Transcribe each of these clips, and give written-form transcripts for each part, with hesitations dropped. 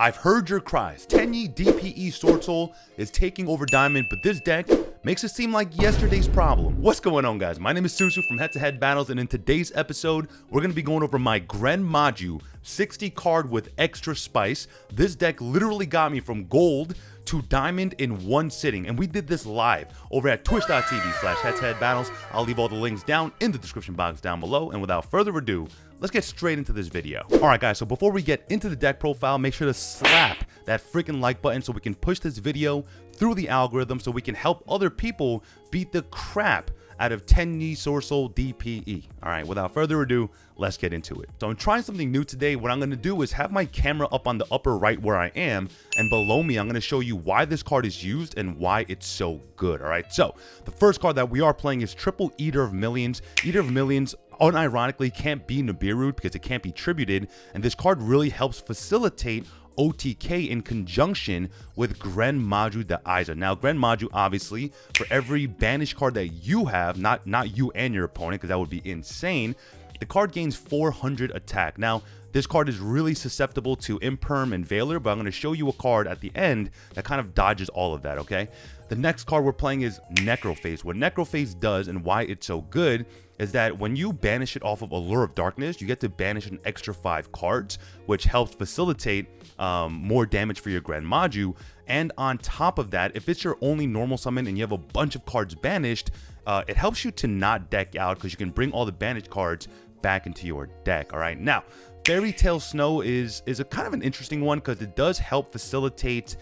I've heard your cries. Tenyi DPE Swordsoul is taking over Diamond, but this deck makes it seem like yesterday's problem. What's going on, guys? My name is Susu from HeadtoHead Battles, and in today's episode, we're going to be going over my Gren Maju 60 card with extra spice. This deck literally got me from gold to diamond in one sitting, and we did this live over at twitch.tv/HeadtoHead Battles. I'll leave all the links down in the description box down below, and without further ado, let's get straight into this video. Alright guys, so before we get into the deck profile, make sure to slap that freaking like button so we can push this video through the algorithm so we can help other people beat the crap out of Tenyi Swordsoul DPE. Alright, without further ado, let's get into it. So I'm trying something new today. What I'm going to do is have my camera up on the upper right where I am, and below me I'm going to show you why this card is used and why it's so good. Alright, so the first card that we are playing is Triple Eater of Millions. Eater of Millions unironically can't be Nibiru because it can't be tributed, and this card really helps facilitate OTK in conjunction with Gren Maju the Isa. Now, Gren Maju, obviously, for every banished card that you have, not you and your opponent, because that would be insane, the card gains 400 attack. Now, this card is really susceptible to Imperm and Veiler, but I'm going to show you a card at the end that kind of dodges all of that, okay? The next card we're playing is Necrophase. What Necrophase does and why it's so good is that when you banish it off of Allure of Darkness, you get to banish an extra 5 cards, which helps facilitate more damage for your Gren Maju. And on top of that, if it's your only normal summon and you have a bunch of cards banished, it helps you to not deck out because you can bring all the banished cards back into your deck. All right, now Fairy Tale Snow is a kind of an interesting one because it does help facilitate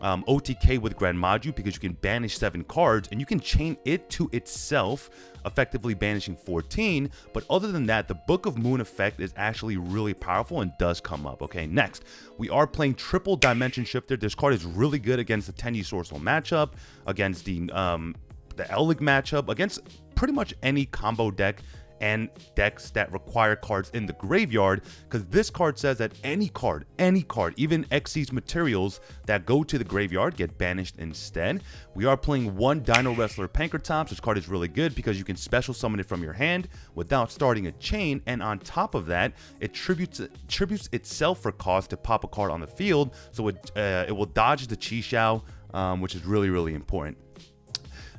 OTK with Gren Maju because you can banish 7 cards and you can chain it to itself, effectively banishing 14. But other than that, the Book of Moon effect is actually really powerful and does come up. Okay, next we are playing Triple Dimension Shifter. This card is really good against the Tenyi Swordsoul matchup, against the Ellig matchup, against pretty much any combo deck and decks that require cards in the graveyard, because this card says that any card, even Xyz materials that go to the graveyard get banished instead. We are playing one Dino Wrestler Pankratops. This card is really good because you can special summon it from your hand without starting a chain, and on top of that, it tributes itself for cost to pop a card on the field, so it will dodge the Chi Xiao, which is really important.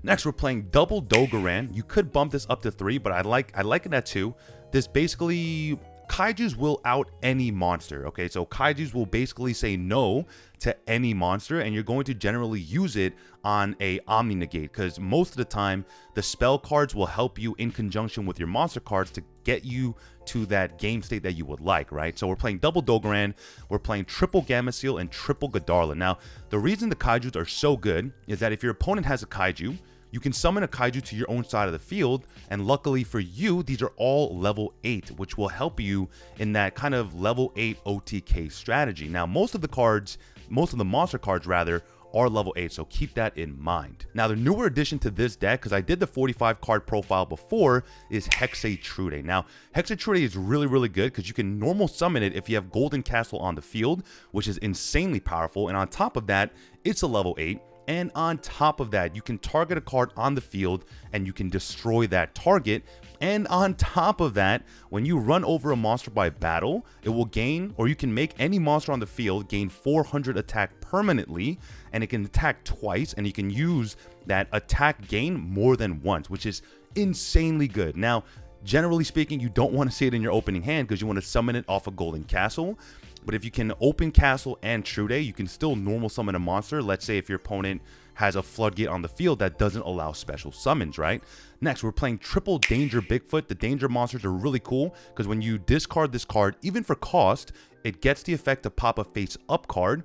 Next, we're playing double Dogaran. You could bump this up to 3, but I like it at 2. This basically, Kaijus will out any monster, okay? So Kaijus will basically say no to any monster, and you're going to generally use it on a Omni Negate, because most of the time, the spell cards will help you in conjunction with your monster cards to get you to that game state that you would like, right? So we're playing double Dogaran, we're playing triple Gamma Seal, and triple Godarla. Now, the reason the Kaijus are so good is that if your opponent has a Kaiju, you can summon a Kaiju to your own side of the field, and luckily for you, these are all level 8, which will help you in that kind of level 8 OTK strategy. Now, most of the monster cards rather, are level 8, so keep that in mind. Now, the newer addition to this deck, because I did the 45 card profile before, is Hexatrude. Now, Hexatrude is really good because you can normal summon it if you have Golden Castle on the field, which is insanely powerful, and on top of that, it's a level 8. And on top of that, you can target a card on the field and you can destroy that target. And on top of that, when you run over a monster by battle, it will gain, or you can make any monster on the field gain 400 attack permanently, and it can attack twice, and you can use that attack gain more than once, which is insanely good. Now, generally speaking, you don't want to see it in your opening hand because you want to summon it off a Golden Castle. But if you can open Castle and Trude, you can still normal summon a monster. Let's say if your opponent has a Floodgate on the field that doesn't allow special summons, right? Next, we're playing triple Danger Bigfoot. The Danger monsters are really cool because when you discard this card, even for cost, it gets the effect to pop a face-up card.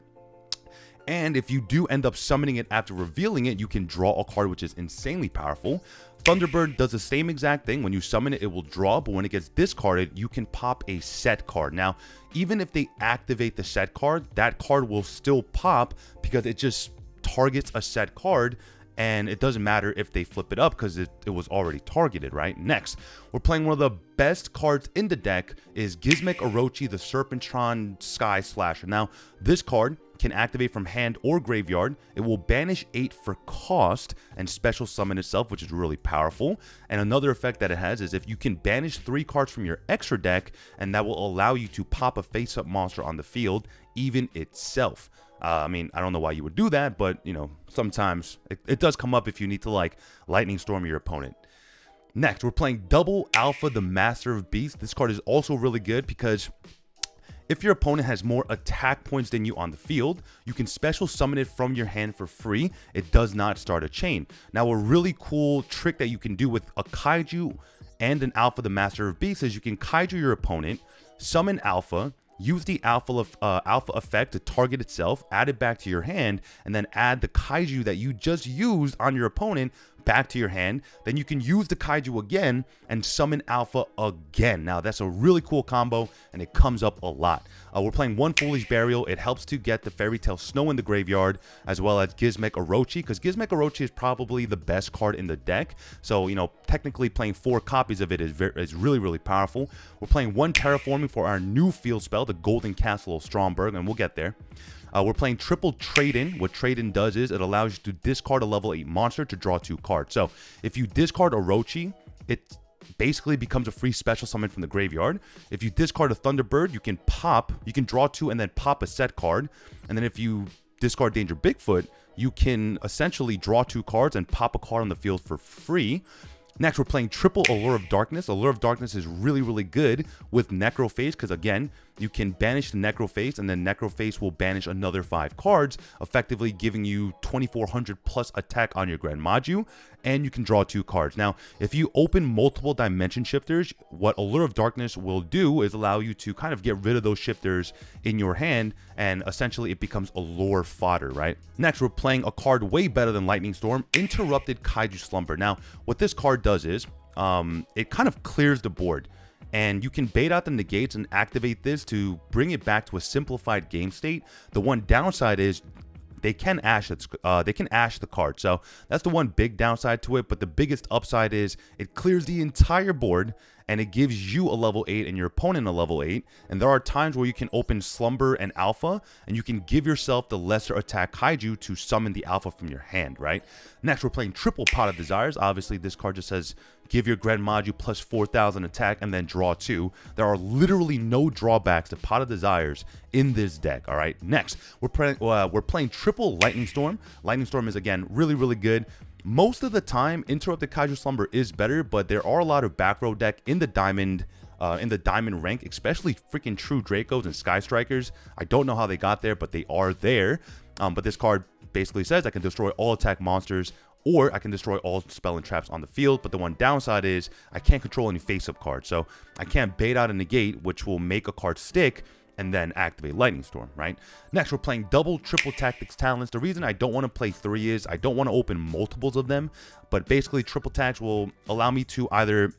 And if you do end up summoning it after revealing it, you can draw a card, which is insanely powerful. Thunderbird does the same exact thing. When you summon it, it will draw, but when it gets discarded, you can pop a set card. Now, even if they activate the set card, that card will still pop because it just targets a set card and it doesn't matter if they flip it up because it was already targeted, right? Next, we're playing one of the best cards in the deck is Gizmek Orochi, the Serpentron Sky Slasher. Now, this card can activate from hand or graveyard. It will banish 8 for cost and special summon itself, which is really powerful. And another effect that it has is if you can banish 3 cards from your extra deck, and that will allow you to pop a face-up monster on the field, even itself. I mean, I don't know why you would do that, but, you know, sometimes it does come up if you need to, like, Lightning Storm your opponent. Next, we're playing Double Alpha, the Master of Beasts. This card is also really good because if your opponent has more attack points than you on the field, you can special summon it from your hand for free. It does not start a chain. Now, a really cool trick that you can do with a Kaiju and an Alpha, the Master of Beasts, is you can Kaiju your opponent, summon Alpha, use the alpha effect to target itself, add it back to your hand, and then add the Kaiju that you just used on your opponent back to your hand. Then you can use the Kaiju again and summon Alpha again. Now, that's a really cool combo, and it comes up a lot. We're playing one Foolish Burial. It helps to get the Fairy Tale Snow in the graveyard, as well as Gizmek Orochi, because Gizmek Orochi is probably the best card in the deck. So, you know, technically playing 4 copies of it is really, really powerful. We're playing one Terraforming for our new field spell, the Golden Castle of Stromberg, and we'll get there. We're playing triple Trade-In. What Trade-In does is it allows you to discard a level 8 monster to draw 2 cards. So if you discard Orochi, it basically becomes a free special summon from the graveyard. If you discard a Thunderbird, you can draw 2 and then pop a set card. And then if you discard Danger Bigfoot, you can essentially draw 2 cards and pop a card on the field for free. Next, we're playing triple Allure of Darkness. Allure of Darkness is really, really good with Necrophase because, again, you can banish the Necrophase, and then Necrophase will banish another 5 cards, effectively giving you 2400 plus attack on your Gren Maju, and you can draw 2 cards. Now, if you open multiple dimension shifters, what Allure of Darkness will do is allow you to kind of get rid of those shifters in your hand, and essentially it becomes Allure fodder, right? Next, we're playing a card way better than Lightning Storm, Interrupted Kaiju Slumber. Now, what this card does is it kind of clears the board, and you can bait out the negates and activate this to bring it back to a simplified game state. The one downside is they can ash the card, so that's the one big downside to it. But the biggest upside is it clears the entire board, and it gives you a level 8 and your opponent a level 8. And there are times where you can open Slumber and Alpha, and you can give yourself the lesser attack Kaiju to summon the Alpha from your hand, right? Next, we're playing triple Pot of Desires. Obviously, this card just says give your Gren Maju plus 4000 attack and then draw 2. There are literally no drawbacks to Pot of Desires in this deck, all right? Next, we're playing triple Lightning Storm. Lightning Storm is, again, really, really good. Most of the time, Interrupted Kaiju Slumber is better, but there are a lot of back row deck in the diamond rank, especially freaking True Dracos and Sky Strikers. I don't know how they got there, but they are there. But this card basically says I can destroy all attack monsters, or I can destroy all spell and traps on the field. But the one downside is I can't control any face-up cards, so I can't bait out a negate, which will make a card stick and then activate Lightning Storm, right? Next, we're playing double triple Tactics Talents. The reason I don't want to play 3 is I don't want to open multiples of them, but basically triple tax will allow me to either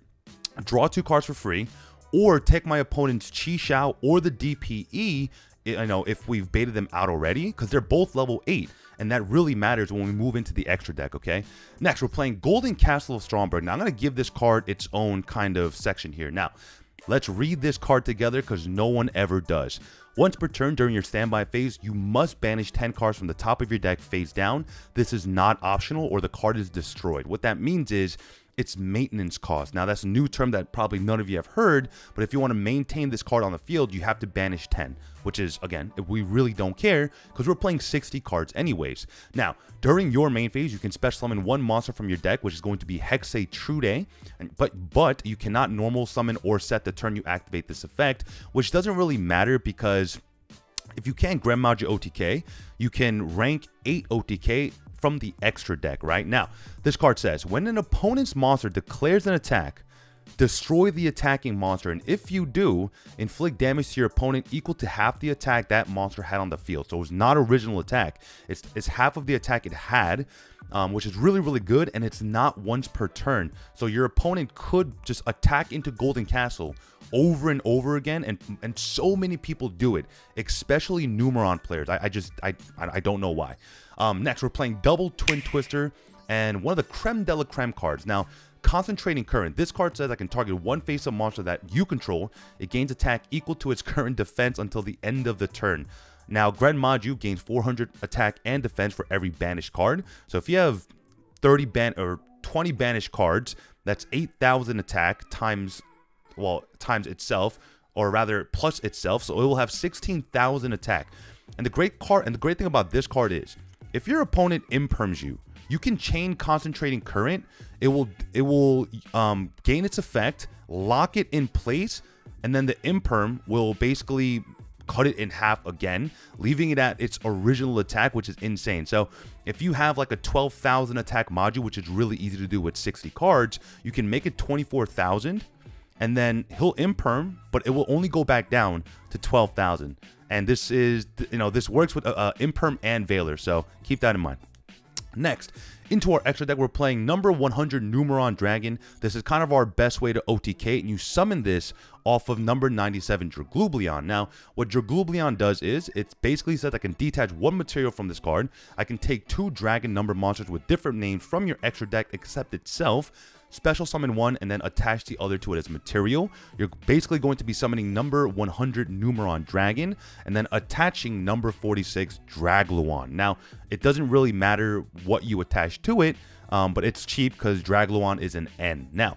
draw 2 cards for free or take my opponent's Chi Shao or the DPE, you know, if we've baited them out already, because they're both level 8, and that really matters when we move into the extra deck, okay? Next, we're playing Golden Castle of Stromberg. Now, I'm going to give this card its own kind of section here. Now, let's read this card together because no one ever does. Once per turn during your standby phase, you must banish 10 cards from the top of your deck face down. This is not optional or the card is destroyed. What that means is it's maintenance cost. Now, that's a new term that probably none of you have heard, but if you want to maintain this card on the field, you have to banish 10, which is, again, we really don't care because we're playing 60 cards anyways. Now, during your main phase, you can special summon 1 monster from your deck, which is going to be Hexe Trude, but you cannot normal summon or set the turn you activate this effect, which doesn't really matter because if you can Gren Maju OTK, you can rank 8 OTK from the extra deck, right? Now, this card says, when an opponent's monster declares an attack, destroy the attacking monster, and if you do, inflict damage to your opponent equal to half the attack that monster had on the field. So it's not original attack, it's half of the attack it had, which is really, really good, and it's not once per turn. So your opponent could just attack into Golden Castle over and over again, and so many people do it, especially Numeron players. I don't know why. Next, we're playing double Twin Twister. and one of the creme de la creme cards. Now, Concentrating Current. This card says I can target one face-up monster that you control. It gains attack equal to its current defense until the end of the turn. Now, Gren Maju gains 400 attack and defense for every banished card. So if you have 20 banished cards, that's 8,000 attack times itself, or rather plus itself. So it will have 16,000 attack. And the great thing about this card is, if your opponent imperms you, you can chain Concentrating Current. It will gain its effect, lock it in place, and then the imperm will basically cut it in half again, leaving it at its original attack, which is insane. So if you have like a 12,000 attack Maju, which is really easy to do with 60 cards, you can make it 24,000, and then he'll imperm, but it will only go back down to 12,000. And this is, this works with imperm and Veiler, so keep that in mind. Next, into our extra deck, we're playing number 100 Numeron Dragon. This is kind of our best way to OTK, and you summon this off of number 97 Draglublion. Now, what Draglublion does is, it basically says I can detach one material from this card. I can take 2 dragon number monsters with different names from your extra deck except itself, special summon one, and then attach the other to it as material. You're basically going to be summoning number 100 Numeron Dragon and then attaching number 46 Dragluon. Now, it doesn't really matter what you attach to it, but it's cheap because Dragluon is an N. Now,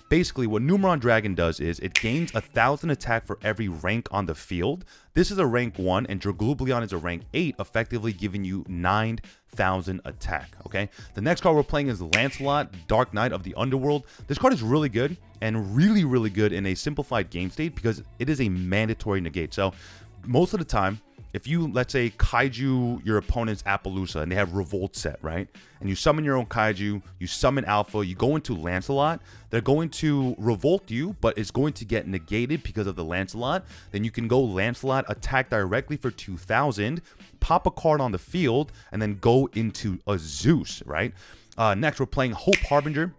basically, what Numeron Dragon does is it gains 1,000 attack for every rank on the field. This is a rank 1, and Draglublion is a rank 8, effectively giving you 9,000 attack, okay? The next card we're playing is Lancelot, Dark Knight of the Underworld. This card is really good, and really, really good in a simplified game state because it is a mandatory negate. So, most of the time, if you, let's say, kaiju your opponent's Appaloosa and they have Revolt set, right? And you summon your own kaiju, you summon Alpha, you go into Lancelot, they're going to revolt you, but it's going to get negated because of the Lancelot. Then you can go Lancelot, attack directly for 2,000, pop a card on the field, and then go into a Zeus, right? Next, we're playing Hope Harbinger.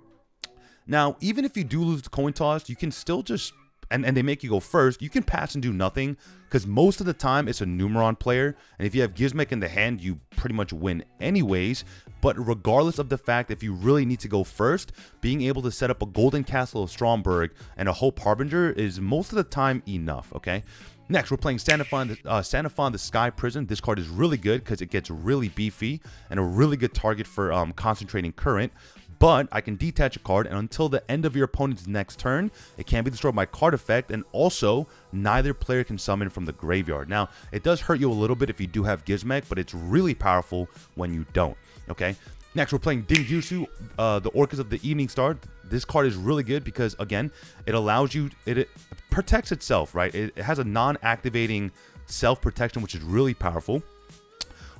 Now, even if you do lose the coin toss, you can still just... And they make you go first, you can pass and do nothing because most of the time it's a Numeron player, and if you have Gizmek in the hand, you pretty much win anyways. But regardless of the fact, if you really need to go first, being able to set up a Golden Castle of Stromberg and a Hope Harbinger is most of the time enough, okay? Next, we're playing Sanafon the Sky Prison. This card is really good because it gets really beefy and a really good target for Concentrating Current. But I can detach a card, and until the end of your opponent's next turn, it can't be destroyed by card effect, and also, neither player can summon from the graveyard. Now, it does hurt you a little bit if you do have Gizmek, but it's really powerful when you don't, okay? Next, we're playing Dingjutsu, the Orcas of the Evening Star. This card is really good because, again, it allows you, it protects itself, right? It has a non-activating self-protection, which is really powerful.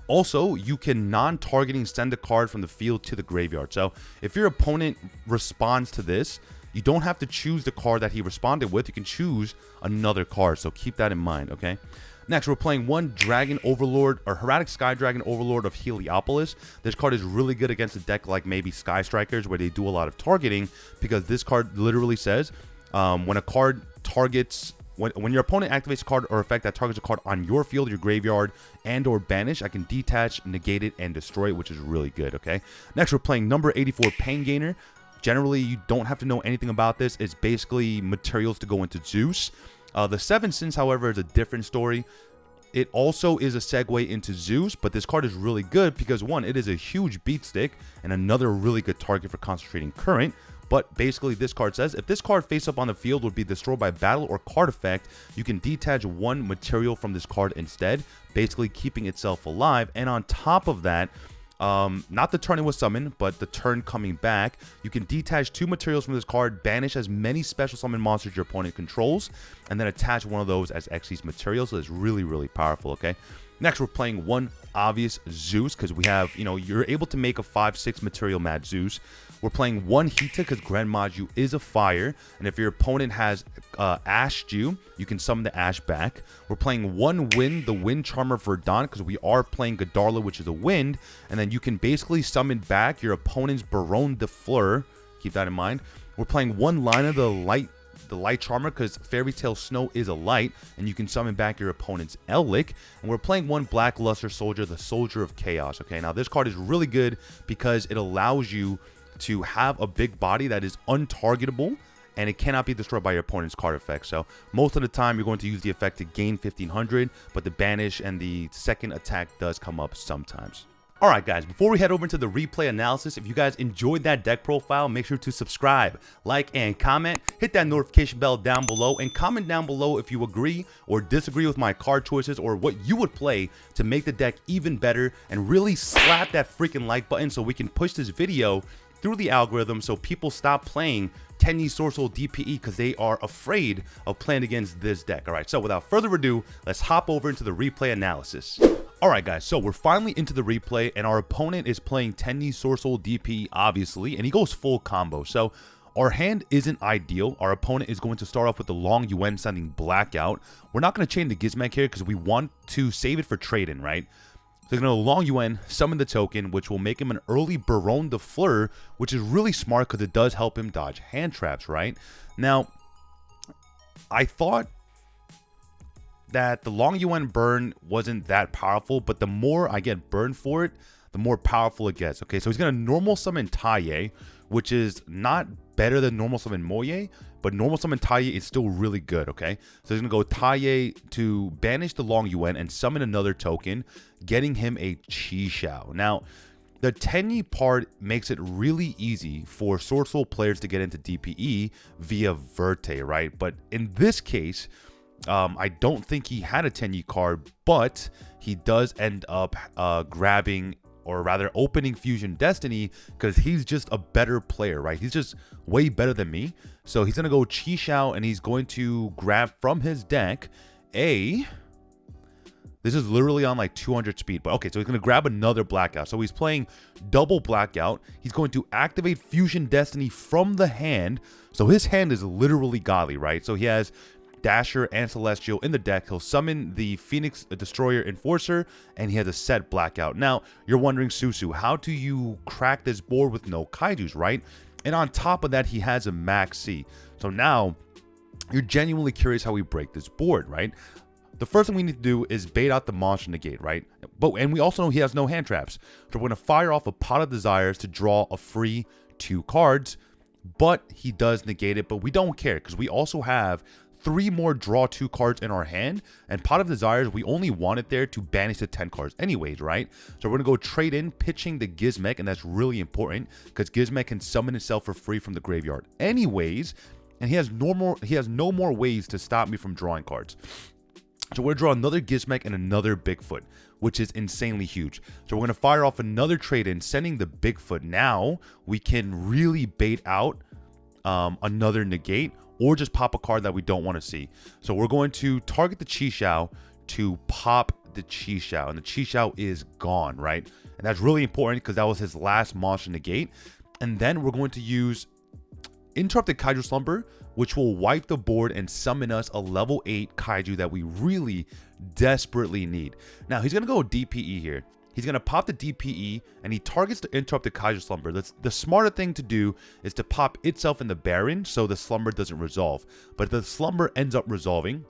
Also, you can non-targeting send a card from the field to the graveyard. So if your opponent responds to this, you don't have to choose the card that he responded with. You can choose another card. So keep that in mind, okay? Next, we're playing one Dragon Overlord or Hieratic Sky Dragon Overlord of Heliopolis. This card is really good against a deck like maybe Sky Strikers where they do a lot of targeting because this card literally says when a card targets... When your opponent activates a card or effect that targets a card on your field, your graveyard, and or banish, I can detach, negate it, and destroy it, which is really good, okay? Next, we're playing number 84 Pain Gainer. Generally, you don't have to know anything about this. It's basically materials to go into Zeus. The Seven Sins, however, is a different story. It also is a segue into Zeus, but this card is really good because, one, it is a huge beat stick and another really good target for Concentrating Current. But basically, this card says, if this card face up on the field would be destroyed by battle or card effect, you can detach one material from this card instead, basically keeping itself alive. And on top of that, not the turn it was summoned, but the turn coming back, you can detach 2 materials from this card, banish as many special summon monsters your opponent controls, and then attach one of those as Xyz material. So it's really, really powerful, okay? Next, we're playing one obvious Zeus because we have, you're able to make a 5/6 material Mad Zeus. We're playing one Hita because Gren Maju is a fire, and if your opponent has Ashed you can summon the Ash back. We're playing one Wind, the Wind Charmer Verdant, because we are playing Godarla, which is a wind, and then you can basically summon back your opponent's Baronne de Fleur. Keep that in mind. We're playing one Lina, the Light the Light Charmer because Fairy Tail Snow is a light, and you can summon back your opponent's Ellick. And we're playing one Blackluster Soldier, the Soldier of Chaos. Okay, now this card is really good because it allows you to have a big body that is untargetable, and it cannot be destroyed by your opponent's card effect. So most of the time you're going to use the effect to gain 1500, but the banish and the second attack does come up sometimes. Alright guys, before we head over into the replay analysis, if you guys enjoyed that deck profile, make sure to subscribe, like, and comment. Hit that notification bell down below, and comment down below if you agree or disagree with my card choices or what you would play to make the deck even better, and really slap that freaking like button so we can push this video through the algorithm so people stop playing Tenyi Swordsoul DPE because they are afraid of playing against this deck. Alright, so without further ado, let's hop over into the replay analysis. Alright guys, so we're finally into the replay, and our opponent is playing Tenyi Swordsoul DPE, obviously, and he goes full combo. So our hand isn't ideal. Our opponent is going to start off with the Long Yuan sending Blackout. We're not going to chain the Gizmek here because we want to save it for trade-in, right? So he's going to Long Yuan, summon the token, which will make him an early Baronne de Fleur, which is really smart because it does help him dodge hand traps, right? Now, I thought that the Long Yuan burn wasn't that powerful, but the more I get burned for it, the more powerful it gets. Okay, so he's going to normal summon Taiye, which is not better than normal summon Moye, but normal summon Taiye is still really good, okay? So he's going to go Taiye to banish the Long Yuan and summon another token, getting him a Chi Shao. Now, the Tenyi part makes it really easy for Sword Soul players to get into DPE via Verte, right? But in this case, I don't think he had a Tenyi card, but he does end up grabbing, or rather opening Fusion Destiny, because he's just a better player, right? He's just way better than me. So he's going to go Chi Shao, and he's going to grab from his deck this is literally on like 200 speed, but okay, so he's going to grab another Blackout. So he's playing double Blackout. He's going to activate Fusion Destiny from the hand. So his hand is literally godly, right? So he has Dasher and Celestial in the deck. He'll summon the Phoenix Destroyer Enforcer, and he has a set Blackout. Now, you're wondering, Susu, how do you crack this board with no Kaijus, right? And on top of that, he has a Max C. So now, you're genuinely curious how we break this board, right? The first thing we need to do is bait out the Monster Negate, right? And we also know he has no hand traps. So we're going to fire off a Pot of Desires to draw a free 2 cards, but he does negate it, but we don't care because we also have 3 more draw 2 cards in our hand, and Pot of Desires, we only want it there to banish the 10 cards anyways, right? So we're gonna go trade in, pitching the Gizmek, and that's really important because Gizmek can summon itself for free from the graveyard anyways, and he has no more ways to stop me from drawing cards. So we're gonna draw another Gizmek and another Bigfoot, which is insanely huge. So we're gonna fire off another trade in, sending the Bigfoot. Now we can really bait out another negate, or just pop a card that we don't want to see. So we're going to target the Chi Shao to pop the Chi Shao, and the Chi Shao is gone, right? And that's really important because that was his last monster negate. And then we're going to use Interrupted Kaiju Slumber, which will wipe the board and summon us a level 8 Kaiju that we really desperately need. Now he's going to go DPE here. He's going to pop the DPE, and he targets the Interrupted Kaiju Slumber. The smarter thing to do is to pop itself in the Baron so the Slumber doesn't resolve. But if the Slumber ends up resolving,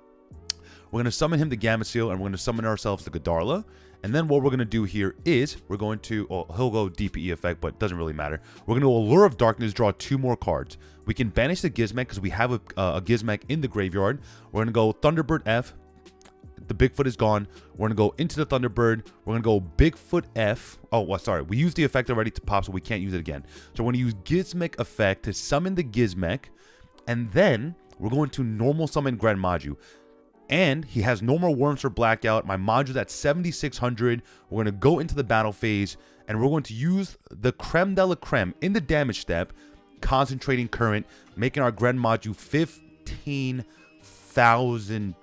we're going to summon him to Gamma Seal, and we're going to summon ourselves to Godarla. And then what we're going to do here is we're going to, he'll go DPE effect, but it doesn't really matter. We're going to Allure of Darkness, draw 2 more cards. We can banish the Gizmek because we have a Gizmek in the graveyard. We're going to go Thunderbird F. The Bigfoot is gone. We're going to go into the Thunderbird. We're going to go Bigfoot F. Oh, well, sorry. We used the effect already to pop, so we can't use it again. So we're going to use Gizmek effect to summon the Gizmek. And then we're going to normal summon Gren Maju. And he has no more Worms for Blackout. My Maju's at 7,600. We're going to go into the battle phase. And we're going to use the Creme de la Creme in the damage step. Concentrating Current. Making our Gren Maju 15,000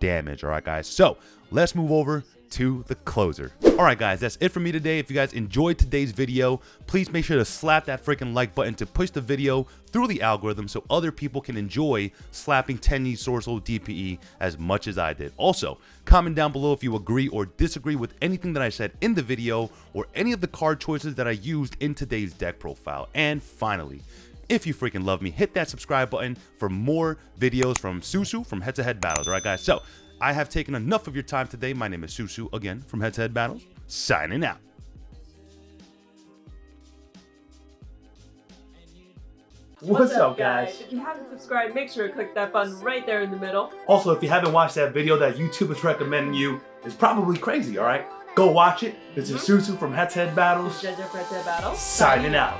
damage. All right, guys, so let's move over to the closer. All right, guys, that's it for me today. If you guys enjoyed today's video, please make sure to slap that freaking like button to push the video through the algorithm so other people can enjoy slapping Tenyi Swordsoul DPE as much as I did. Also, comment down below if you agree or disagree with anything that I said in the video or any of the card choices that I used in today's deck profile. And finally, if you freaking love me, hit that subscribe button for more videos from Susu from Head to Head Battles. All right, guys. So I have taken enough of your time today. My name is Susu again from Head to Head Battles. Signing out. What's up, guys? If you haven't subscribed, make sure to click that button right there in the middle. Also, if you haven't watched that video that YouTube is recommending you, it's probably crazy, alright? Go watch it. This is Susu from Head to Head Battles. Head to Head Battles. Signing out.